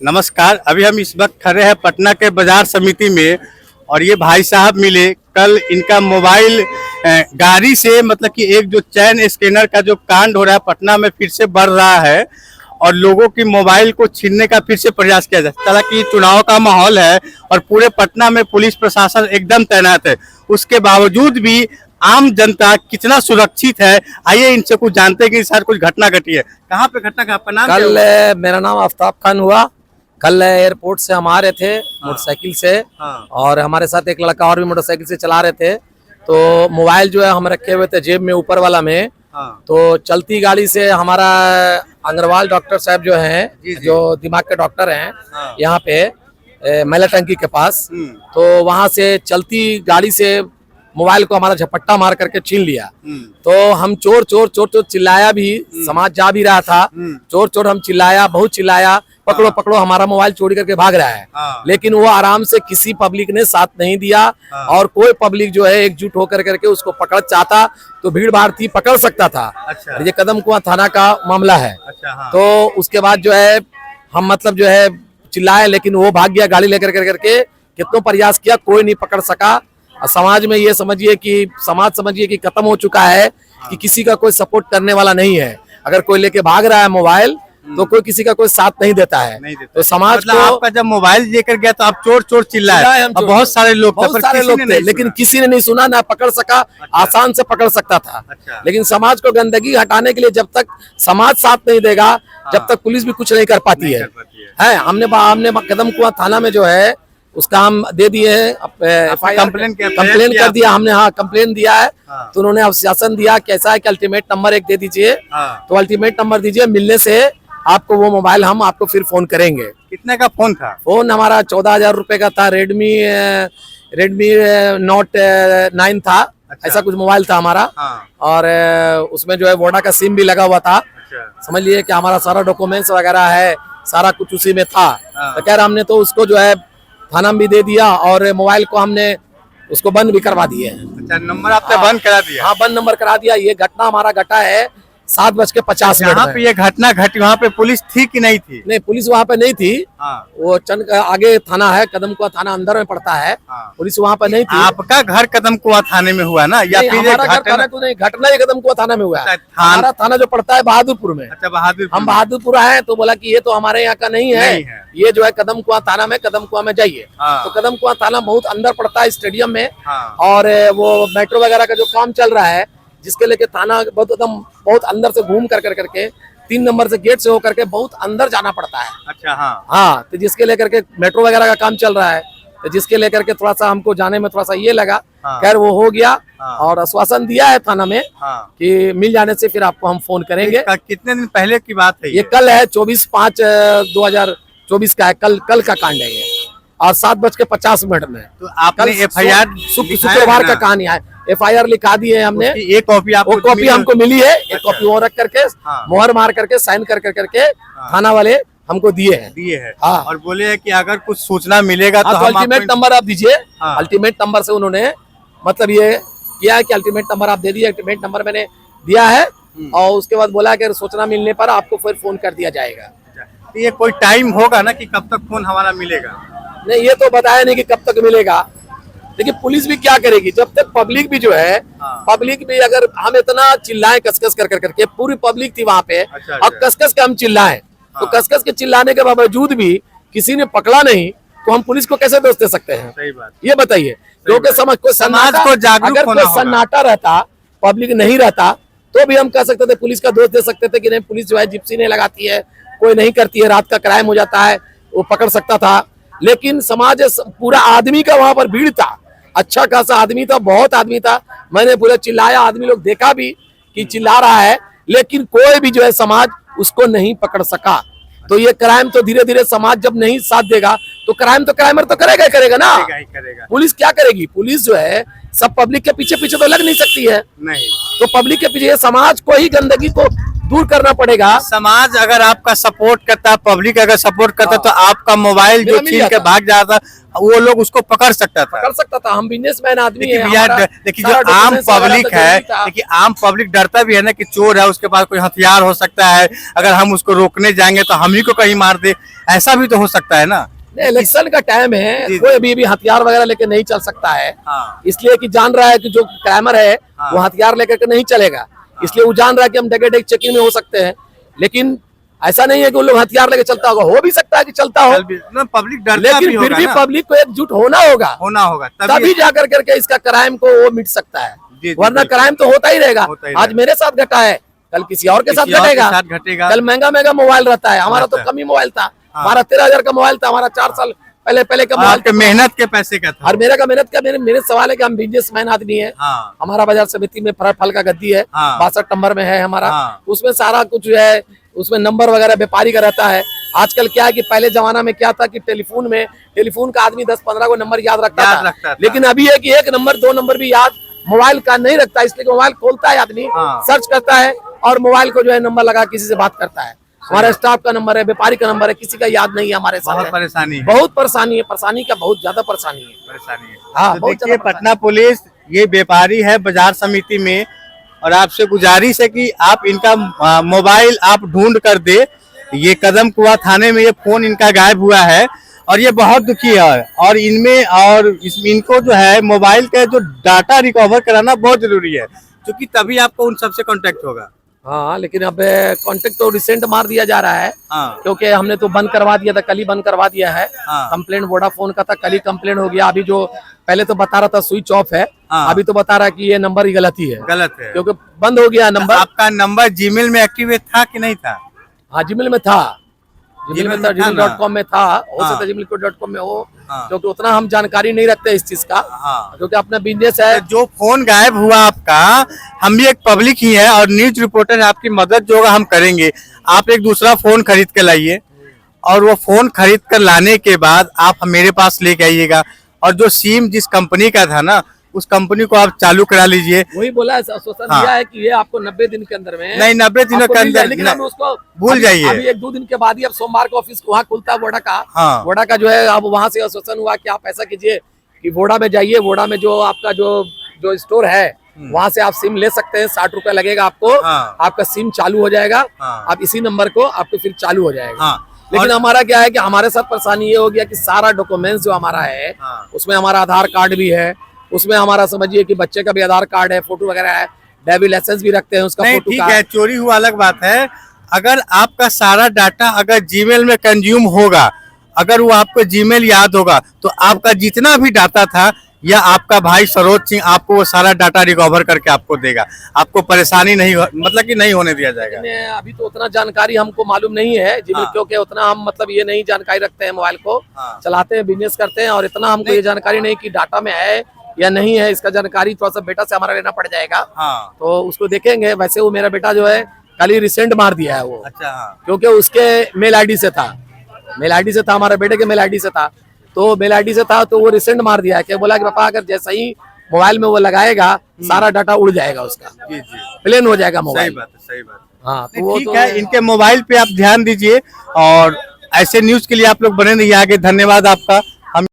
नमस्कार। अभी हम इस वक्त खड़े हैं पटना के बाजार समिति में और ये भाई साहब मिले। कल इनका मोबाइल गाड़ी से मतलब कि एक जो चैन स्कैनर का जो कांड हो रहा है पटना में फिर से बढ़ रहा है और लोगों की मोबाइल को छीनने का फिर से प्रयास किया जाता है। हालांकि चुनाव का माहौल है और पूरे पटना में पुलिस प्रशासन एकदम तैनात है, उसके बावजूद भी आम जनता कितना सुरक्षित है, आइए इनसे कुछ जानते हैं कि सर कुछ घटना घटी है। कहाँ पे घटना का आपका नाम? कल मेरा नाम आफ्ताब खान हुआ। कल एयरपोर्ट से हम आ रहे थे मोटरसाइकिल से और हमारे साथ एक लड़का और भी मोटरसाइकिल से चला रहे थे। तो मोबाइल जो है हम रखे हुए थे जेब में ऊपर वाला में। तो चलती गाड़ी से हमारा अग्रवाल डॉक्टर साहब जो हैं, जो दिमाग के डॉक्टर हैं यहाँ पे मैला टंकी के पास, तो वहां से चलती गाड़ी से मोबाइल को हमारा झपट्टा मार करके छीन लिया। तो हम चोर चोर चोर चोर चिल्लाया भी, समाज जा भी रहा था, चोर चोर हम चिल्लाया, बहुत चिल्लाया, पकड़ो पकड़ो, हमारा मोबाइल चोरी करके भाग रहा है। लेकिन वो आराम से, किसी पब्लिक ने साथ नहीं दिया और कोई पब्लिक जो है एकजुट होकर करके उसको पकड़ चाहता तो भीड़ भाड़ थी, पकड़ सकता था। ये कदम कुआं थाना का मामला है। तो उसके बाद जो है हम मतलब जो है चिल्लाए, लेकिन वो भाग गया गाड़ी लेकर करके। कितनों प्रयास किया, कोई नहीं पकड़ सका। समाज में ये समझिए कि खत्म हो चुका है कि किसी का कोई सपोर्ट करने वाला नहीं है। अगर कोई लेके भाग रहा है मोबाइल तो कोई किसी का कोई साथ नहीं देता है। तो समाज मतलब को आपका जब मोबाइल लेकर गया तो आप चोर चोर चिल्लाए, बहुत सारे लोग थे, लेकिन किसी ने नहीं सुना, ना पकड़ सका। आसान से पकड़ सकता था। लेकिन समाज को गंदगी हटाने के लिए जब तक समाज साथ नहीं देगा, जब तक पुलिस भी कुछ नहीं कर पाती है। हमने कदम कुआं थाना में जो है उसका हम दे दिए हैं, कंप्लेन कर दिया हमने। हाँ, कंप्लेन दिया है। तो उन्होंने आश्वासन दिया कैसा है कि अल्टीमेट नंबर एक दे दीजिए। तो अल्टीमेट नंबर दीजिए, मिलने से आपको वो मोबाइल हम आपको फिर फोन करेंगे। कितने का फोन था? फोन हमारा 14,000 रुपए का था। रेडमी नोट 9 था। ऐसा कुछ मोबाइल था हमारा। और उसमें जो है वोडा का सिम भी लगा हुआ था। समझ लिए कि हमारा सारा डॉक्यूमेंट्स वगैरह है, सारा कुछ उसी में था। तो खैर हमने तो उसको जो है थाना भी दे दिया और मोबाइल को हमने उसको बंद भी करवा दिए। अच्छा, नंबर आपने बंद करा दिया? हाँ, बंद नंबर करा दिया। ये घटना हमारा घटा है 7:50 यहाँ पे ये घटना घटी, वहाँ पे पुलिस थी कि नहीं थी? नहीं, पुलिस वहाँ पे नहीं थी। वो चंद आगे थाना है, कदम कुआं थाना अंदर में पड़ता है। पुलिस वहाँ पे नहीं थी। आपका घर कदम कुआं थाने में हुआ ना, या फिर घटना ही कदम कुआं थाना में हुआ है। हमारा थाना जो पड़ता है बहादुरपुर में। अच्छा, बहादुरपुर। हम बहादुरपुर है तो बोला कि ये तो हमारे यहाँ का नहीं है, ये जो है कदम कुआं थाना में, कदम कुआं में जाइए। तो कदम कुआं थाना बहुत अंदर पड़ता है स्टेडियम में। और वो मेट्रो वगैरह का जो काम चल रहा है, जिसके लेके थाना बहुत अंदर से घूम करके 3 नंबर से गेट से होकर के बहुत अंदर जाना पड़ता है। अच्छा, हाँ। तो जिसके लेकर के मेट्रो वगैरह का काम चल रहा है, तो जिसके लेकर के थोड़ा सा हमको जाने में थोड़ा सा ये लगा। खैर वो हो गया और आश्वासन दिया है थाना में कि मिल जाने से फिर आपको हम फोन करेंगे। कितने दिन पहले की बात है? ये कल है 24/5/2024 का है। कल का कांड है ये, और 7:50 में। तो आपने FIR शुक्रवार का कहानी है, FIR लिखा दी है हमने। एक कॉपी आपको? कॉपी हमको मिली है। एक कॉपी वो रख करके मोहर मार करके साइन करके थाना वाले हमको दिए हैं। हाँ। और बोले है कि अगर कुछ सूचना मिलेगा तो अल्टीमेट नंबर आप दीजिए। अल्टीमेट नंबर से उन्होंने मतलब ये किया है कि अल्टीमेट नंबर आप दे दिए। अल्टीमेट नंबर मैंने दिया है और उसके बाद बोला कि सूचना मिलने पर आपको फिर फोन कर दिया जाएगा। तो ये कोई टाइम होगा ना कि कब तक फोन हमारा मिलेगा? नहीं, ये तो बताया नहीं कि कब तक मिलेगा। लेकिन पुलिस भी क्या करेगी जब तक पब्लिक भी जो है, पब्लिक भी अगर हम इतना चिल्लाएं कसकस करके, पूरी पब्लिक थी वहां पे। और कसकस के हम चिल्लाएं, तो कसकस के चिल्लाने के बावजूद भी किसी ने पकड़ा नहीं, तो हम पुलिस को कैसे दोष दे सकते हैं? सही बात। ये बताइए। क्योंकि समाज को जागरूक, अगर कोई सन्नाटा रहता, पब्लिक नहीं रहता, तो भी हम कह सकते थे, पुलिस का दोष दे सकते थे कि नहीं पुलिस जो है जिप्सी नहीं लगाती है, कोई नहीं करती है, रात का क्राइम हो जाता है, वो पकड़ सकता था। लेकिन समाज पूरा आदमी का वहां पर भीड़ था, अच्छा खासा आदमी था, बहुत आदमी था। मैंने पूरा चिल्लाया, आदमी लोग देखा भी कि चिल्ला रहा है, लेकिन कोई भी जो है समाज उसको नहीं पकड़ सका। तो ये क्राइम तो धीरे धीरे समाज जब नहीं साथ देगा तो क्राइम तो क्राइमर तो करेगा ना। पुलिस क्या करेगी? पुलिस जो है सब पब्लिक के पीछे तो लग नहीं सकती है। नहीं, तो पब्लिक के पीछे समाज को ही गंदगी को दूर करना पड़ेगा। समाज अगर आपका सपोर्ट करता, पब्लिक अगर सपोर्ट करता तो आपका मोबाइल जो छीन के भाग जाता, वो लोग उसको पकड़ सकता था। कर सकता था। हम बिजनेसमैन आदमी देखिए है, भैया, हमारा देखिए सारा जो आम documents वगैरह पब्लिक तो है, जरूरी था। देखिए आम पब्लिक डरता भी है ना कि चोर है, उसके पास कोई हथियार हो सकता है, अगर हम उसको रोकने जाएंगे तो हम ही को कहीं मार दे, ऐसा भी तो हो सकता है ना। नहीं, इलेक्शन का टाइम है, जी, कोई अभी हथियार वगैरह लेके नहीं चल सकता है। हाँ। इसलिए कि जान रहा है कि जो क्राइमर है हाँ। वो हथियार लेकर के नहीं चलेगा, इसलिए वो जान रहा है कि हम डकैती चेकिंग में हो सकते हैं। लेकिन ऐसा नहीं है कि वो लोग हथियार लेके चलता होगा, हो भी सकता है कि चलता हो, पब्लिक डरता लेकिन भी फिर होगा भी ना। पब्लिक को एकजुट होना होगा, होना होगा तभी जाकर करके इसका क्राइम को वो मिट सकता है। जी, जी, वरना बिल्कुल। क्राइम तो होता ही रहेगा। होता ही आज रहेगा। मेरे साथ घटा है, कल किसी और के साथ किसी और के घटेगा, साथ घटेगा। कल महंगा महंगा मोबाइल रहता है, हमारा तो रहता है। कम ही मोबाइल था। हाँ। हमारा 13,000 का मोबाइल था, हमारा 4 साल पहले का मोबाइल आपके था। मेहनत के पैसे का था। और मेरा का मेहनत का मेरे सवाल है कि हम बिजनेसमैन आदमी है। हाँ। हमारा बाजार समिति में फल का गद्दी है, हाँ। 62 नंबर में है हमारा। हाँ। उसमें सारा कुछ जो है, उसमें नंबर वगैरह व्यापारी का रहता है। आजकल क्या है कि पहले जमाना में क्या था कि टेलीफोन का आदमी 10-15 को नंबर याद रखता था। लेकिन अभी है कि 1 नंबर 2 नंबर भी याद मोबाइल का नहीं रखता, इसलिए मोबाइल खोलता है आदमी, हाँ। सर्च करता है और मोबाइल को जो है नंबर लगा किसी से बात करता है। हमारा स्टाफ का नंबर है, व्यापारी का नंबर है, किसी का याद नहीं है हमारे साथ। बहुत परेशानी है। बहुत परेशानी है, परेशानी का बहुत ज्यादा परेशानी है। हाँ, तो बहुत देखिए ज्यादा पटना पुलिस ये व्यापारी है बाजार समिति में, और आपसे गुजारिश है कि आप इनका मोबाइल आप ढूंढ कर दे। ये कदम कुआं थाने में ये फोन इनका गायब हुआ है और ये बहुत दुखी है, और इनमें और इनको जो है मोबाइल का जो डाटा रिकवर कराना बहुत जरूरी है, क्योंकि तभी आपको उन सबसे कांटेक्ट होगा। हाँ, लेकिन अब कांटेक्ट तो रिसेंट मार दिया जा रहा है। हाँ। क्योंकि हमने तो बंद करवा दिया था, कल ही बंद करवा दिया है। हाँ। कंप्लेंट वोडाफोन का था, कल ही कंप्लेंट हो गया। अभी जो पहले तो बता रहा था स्विच ऑफ है, हाँ। अभी तो बता रहा है कि ये नंबर ही गलत ही है, गलत है क्योंकि बंद हो गया नंबर। आपका नंबर जीमेल में एक्टिवेट था कि नहीं था? हाँ, जीमेल में था, जीमेल में था, ना? gmail.com में था, हो हाँ। सकता है gmail.com में हो। हाँ। क्योंकि उतना हम जानकारी नहीं रखते इस चीज का, हाँ। क्योंकि अपना बिजनेस है। जो फोन गायब हुआ आपका, हम भी एक पब्लिक ही है और न्यूज रिपोर्टर है, आपकी मदद जो होगा हम करेंगे। आप एक दूसरा फोन खरीद के लाइए, और वो फोन खरीद कर लाने के बाद आप मेरे पास लेके आइएगा, और जो सिम जिस कंपनी का था ना, उस कंपनी को आप चालू करा लीजिए। वही बोला है, आश्वासन हाँ। दिया है कि ये आपको 90 दिन के अंदर में, नहीं, 90 दिनों आपको के मिल जाए, अंदर लेकिन हम उसको भूल जाइए। अभी 1-2 दिन के बाद ही, अब सोमवार को ऑफिस वहाँ खुलता है वोडा का। हाँ। वोडा का जो है, अब वहाँ से आश्वासन हुआ कि आप ऐसा कीजिए कि वोडा में जाइए, वोडा में जो आपका जो स्टोर है वहाँ से आप सिम ले सकते हैं, 60 रुपए लगेगा आपको। हाँ। आपका सिम चालू हो जाएगा। हाँ। आप इसी नंबर को आपको फिर चालू हो जाएगा। हाँ। लेकिन हमारा क्या है कि हमारे साथ परेशानी ये हो गया कि सारा डॉक्यूमेंट्स जो हमारा है, हाँ। उसमें हमारा आधार कार्ड भी है, उसमें हमारा समझिए कि बच्चे का भी आधार कार्ड है, फोटो वगैरह है, ड्राइविंग लाइसेंस भी रखते हैं उसका नहीं, फोटो ठीक का। है, चोरी हुआ अलग बात है। अगर आपका सारा डाटा अगर जीमेल में कंज्यूम होगा, अगर वो आपको जीमेल याद होगा, तो आपका जितना भी डाटा था, या आपका भाई सरोज सिंह आपको वो सारा डाटा रिकवर करके आपको देगा। आपको परेशानी नहीं मतलब कि नहीं होने दिया जाएगा। अभी तो उतना जानकारी हमको मालूम नहीं है हाँ। क्योंकि उतना हम मतलब ये नहीं जानकारी रखते हैं, मोबाइल को हाँ। चलाते हैं, बिजनेस करते हैं, और इतना हमको ये जानकारी नहीं कि डाटा में है या नहीं है। इसका जानकारी थोड़ा सा बेटा से हमारा लेना पड़ जाएगा। हाँ। तो उसको देखेंगे। वैसे वो मेरा बेटा जो है कल ही रिसेंट मार दिया है वो। अच्छा। हाँ। क्योंकि उसके मेल आईडी से था, हमारे बेटे के मेल आईडी से था, तो मेल आईडी से था, तो वो रिसेंट मार दिया है कि बोला कि पापा अगर जैसा ही मोबाइल में वो लगाएगा सारा डाटा उड़ जाएगा उसका, जी जी, प्लेन हो जाएगा सही मोबाइल। बात है, सही बात है। हाँ, तो वो ठीक तो है, इनके मोबाइल पे आप ध्यान दीजिए, और ऐसे न्यूज के लिए आप लोग बने रहिए आगे। धन्यवाद आपका।